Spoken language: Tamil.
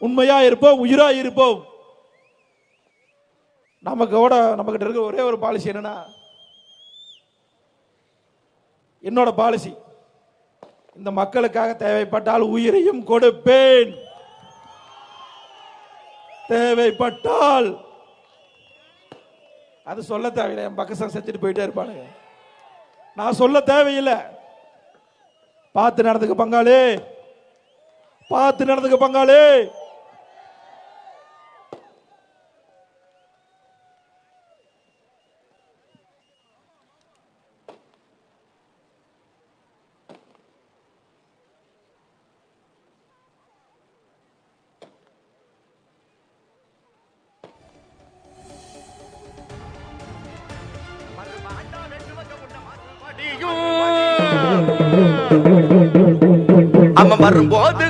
உண்மையா இருப்போம், உயிரா இருப்போம். நம்மகிட்ட இருக்க ஒரே ஒரு பாலிசி என்னன்னா, என்னோட பாலிசி, இந்த மக்களுக்காக தேவைப்பட்டால் உயிரையும் கொடுப்பேன், தேவைப்பட்டால். அது சொல்ல தேவையில்லை, என் பக்கம் செஞ்சுட்டு போயிட்டே இருப்பானுங்க, நான் சொல்ல தேவையில்லை. பார்த்து நடந்துக்க பங்காளி, பார்த்து நடந்துக்க பங்காளி. அவன் வரும்போது